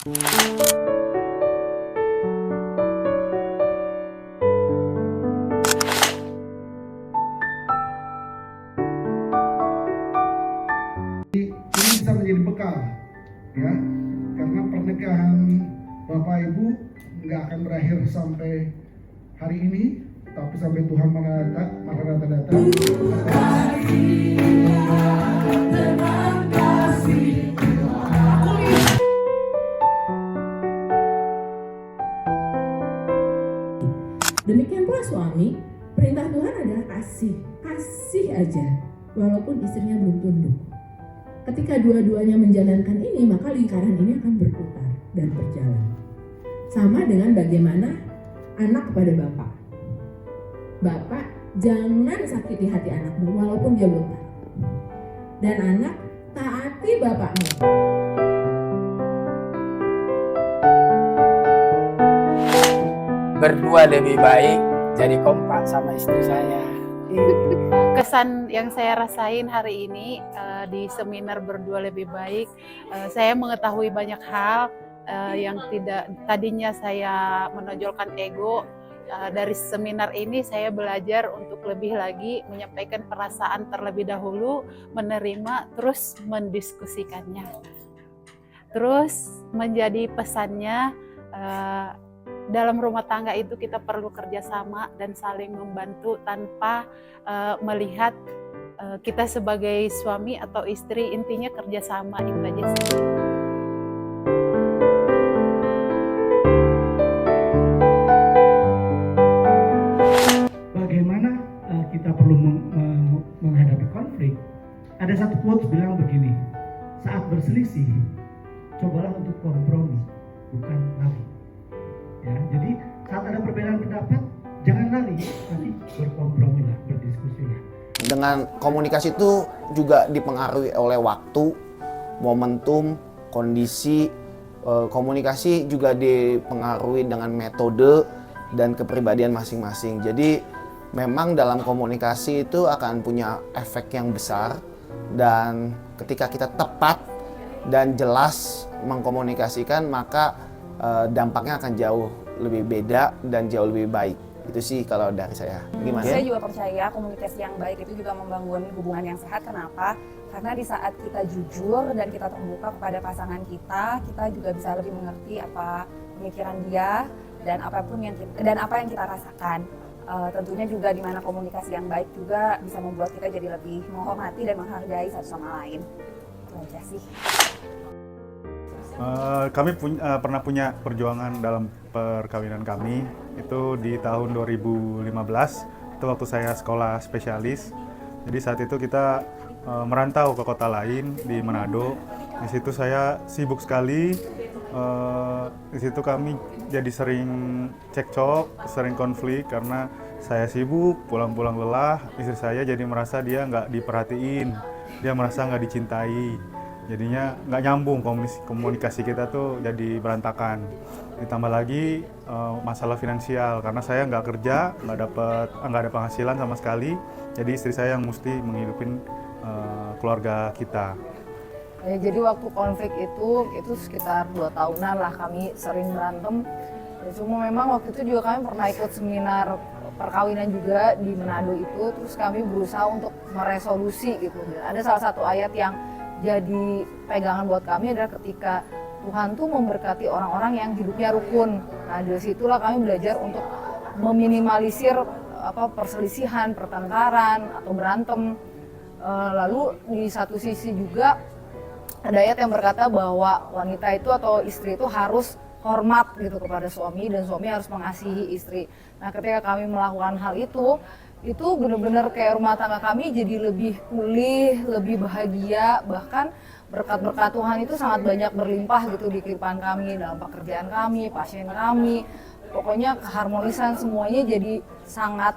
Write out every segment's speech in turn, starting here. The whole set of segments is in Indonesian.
Ini bisa menjadi bekal, ya, karena pernikahan Bapak Ibu nggak akan berakhir sampai hari ini, tapi sampai Tuhan Maranatha datang. Demikian pula suami, perintah Tuhan adalah kasih aja, walaupun istrinya belum tunduk. Ketika dua-duanya menjalankan ini, maka lingkaran ini akan berputar dan berjalan. Sama dengan bagaimana anak kepada bapak. Bapak, jangan sakiti hati anakmu walaupun dia belum tahu. Dan anak, taati bapakmu. Berdua lebih baik jadi kompak sama istri saya. Kesan yang saya rasain hari ini di seminar Berdua Lebih Baik, saya mengetahui banyak hal yang tidak tadinya saya menonjolkan ego. Dari seminar ini saya belajar untuk lebih lagi menyampaikan perasaan terlebih dahulu, menerima, terus mendiskusikannya. Terus menjadi pesannya, dalam rumah tangga itu kita perlu kerjasama dan saling membantu tanpa melihat kita sebagai suami atau istri, intinya kerjasama itu aja sih. Bagaimana kita perlu menghadapi konflik? Ada satu quotes bilang begini, saat berselisih, cobalah untuk kompromi, bukan lari. Ya, jadi saat ada perbedaan pendapat, jangan lari, tapi berkompromi lah, berdiskusi lah. Dengan komunikasi itu juga dipengaruhi oleh waktu, momentum, kondisi. Komunikasi juga dipengaruhi dengan metode dan kepribadian masing-masing. Jadi memang dalam komunikasi itu akan punya efek yang besar, dan ketika kita tepat dan jelas mengkomunikasikan, maka dampaknya akan jauh lebih beda dan jauh lebih baik. Itu sih kalau dari saya. Gimana? Saya juga percaya komunikasi yang baik itu juga membangun hubungan yang sehat. Kenapa? Karena di saat kita jujur dan kita terbuka kepada pasangan kita juga bisa lebih mengerti apa pemikiran dia dan apa yang kita rasakan. Tentunya juga di mana komunikasi yang baik juga bisa membuat kita jadi lebih menghormati dan menghargai satu sama lain. Itu aja sih. Kami pernah punya perjuangan dalam perkawinan kami itu di tahun 2015, itu waktu saya sekolah spesialis. Jadi saat itu kita merantau ke kota lain di Manado. Di situ saya sibuk sekali. Di situ kami jadi sering cekcok, sering konflik karena saya sibuk, pulang-pulang lelah. Istri saya jadi merasa dia nggak diperhatiin, dia merasa nggak dicintai. Jadinya nggak nyambung, komunikasi kita tuh jadi berantakan. Ditambah lagi masalah finansial, karena saya nggak kerja, nggak ada penghasilan sama sekali. Jadi istri saya yang mesti menghidupin keluarga kita. Jadi waktu konflik itu sekitar 2 tahunan lah kami sering berantem. Cuma memang waktu itu juga kami pernah ikut seminar perkawinan juga di Manado itu, terus kami berusaha untuk meresolusi gitu. Dan ada salah satu ayat yang jadi pegangan buat kami adalah ketika Tuhan tuh memberkati orang-orang yang hidupnya rukun. Nah, dari situlah kami belajar untuk meminimalisir perselisihan, pertengkaran atau berantem. Lalu di satu sisi juga ada ayat yang berkata bahwa wanita itu atau istri itu harus hormat gitu kepada suami dan suami harus mengasihi istri. Nah, ketika kami melakukan hal itu benar-benar kayak rumah tangga kami jadi lebih pulih, lebih bahagia, bahkan berkat-berkat Tuhan itu sangat banyak berlimpah gitu di kehidupan kami, dalam pekerjaan kami, pasien kami. Pokoknya keharmonisan semuanya jadi sangat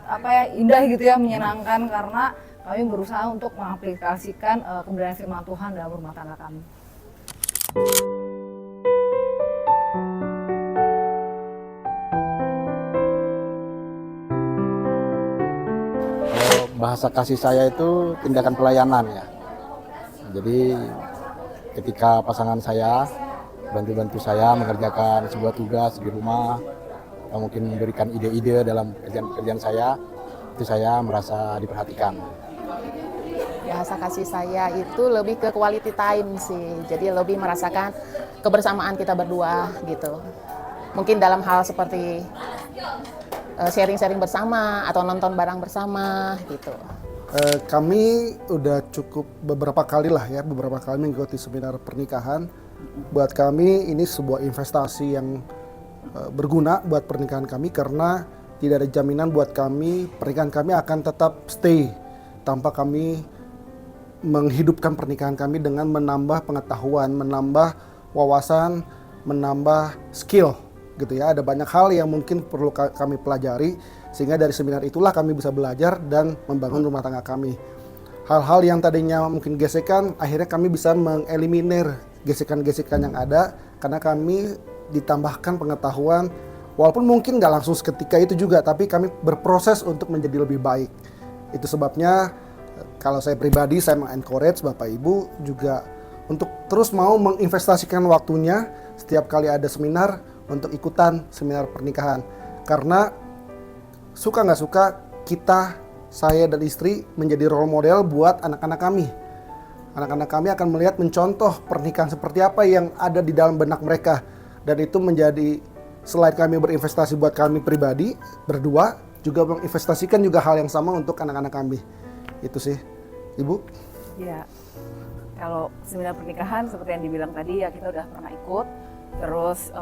indah gitu ya, menyenangkan karena kami berusaha untuk mengaplikasikan kebenaran firman Tuhan dalam rumah tangga kami. Bahasa kasih saya itu tindakan pelayanan ya. Jadi ketika pasangan saya bantu-bantu saya mengerjakan sebuah tugas di rumah, atau mungkin memberikan ide-ide dalam pekerjaan-pekerjaan saya. Itu saya merasa diperhatikan. Bahasa kasih saya itu lebih ke quality time sih, jadi lebih merasakan kebersamaan kita berdua gitu. Mungkin dalam hal seperti sharing-sharing bersama atau nonton bareng bersama gitu. Kami udah cukup beberapa kali mengikuti seminar pernikahan. Buat kami ini sebuah investasi yang berguna buat pernikahan kami, karena tidak ada jaminan buat kami pernikahan kami akan tetap stay tanpa kami menghidupkan pernikahan kami dengan menambah pengetahuan, menambah wawasan, menambah skill gitu ya. Ada banyak hal yang mungkin perlu kami pelajari, sehingga dari seminar itulah kami bisa belajar dan membangun rumah tangga kami. Hal-hal yang tadinya mungkin gesekan, akhirnya kami bisa mengeliminir gesekan-gesekan yang ada karena kami ditambahkan pengetahuan, walaupun mungkin nggak langsung seketika itu juga, tapi kami berproses untuk menjadi lebih baik. Itu sebabnya kalau saya pribadi, saya mengencourage Bapak Ibu juga untuk terus mau menginvestasikan waktunya setiap kali ada seminar untuk ikutan seminar pernikahan. Karena suka nggak suka kita, saya dan istri menjadi role model buat anak-anak kami. Anak-anak kami akan melihat, mencontoh pernikahan seperti apa yang ada di dalam benak mereka. Dan itu menjadi, selain kami berinvestasi buat kami pribadi, berdua, juga menginvestasikan juga hal yang sama untuk anak-anak kami. Itu sih, Ibu. Ya, kalau seminar pernikahan seperti yang dibilang tadi ya, kita udah pernah ikut. Terus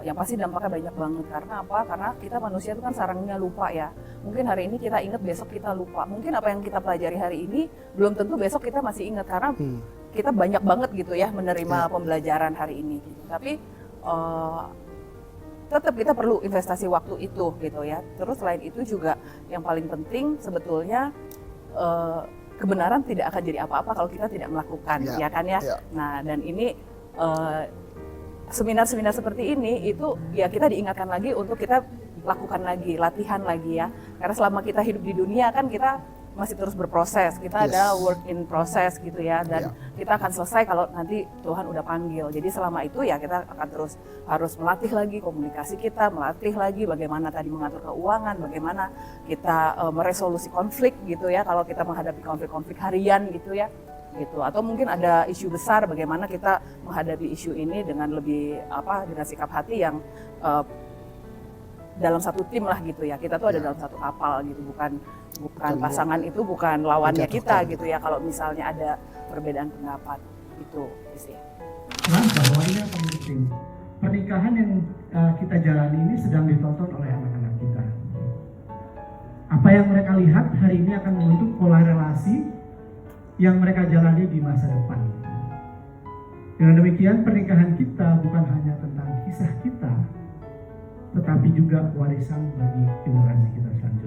yang pasti dampaknya banyak banget. Karena apa? Karena kita manusia itu kan sarangnya lupa ya. Mungkin hari ini kita ingat, besok kita lupa. Mungkin apa yang kita pelajari hari ini belum tentu besok kita masih ingat, karena kita banyak banget gitu ya menerima pembelajaran hari ini. Gitu. Tapi tetap kita perlu investasi waktu itu gitu ya. Terus selain itu juga yang paling penting sebetulnya, kebenaran tidak akan jadi apa-apa kalau kita tidak melakukan, ya kan ya. Nah, dan ini seminar-seminar seperti ini itu ya kita diingatkan lagi untuk kita lakukan lagi, latihan lagi ya. Karena selama kita hidup di dunia kan kita masih terus berproses, kita ada work in process gitu ya, dan kita akan selesai kalau nanti Tuhan udah panggil. Jadi selama itu ya kita akan terus harus melatih lagi komunikasi kita, melatih lagi bagaimana tadi mengatur keuangan, bagaimana kita meresolusi konflik gitu ya, kalau kita menghadapi konflik-konflik harian gitu ya, gitu. Atau mungkin ada isu besar, bagaimana kita menghadapi isu ini dengan lebih dengan sikap hati yang dalam satu tim lah gitu ya. Kita tuh ada dalam satu kapal gitu, bukan pasangan itu bukan lawannya kita gitu ya. Kalau misalnya ada perbedaan pendapat itu sih. Nah, bahwa ini yang paling penting. Pernikahan yang kita jalani ini sedang ditonton oleh anak-anak kita. Apa yang mereka lihat hari ini akan membentuk pola relasi yang mereka jalani di masa depan. Dengan demikian, pernikahan kita bukan hanya tentang kisah kita, tetapi juga warisan bagi generasi kita selanjutnya.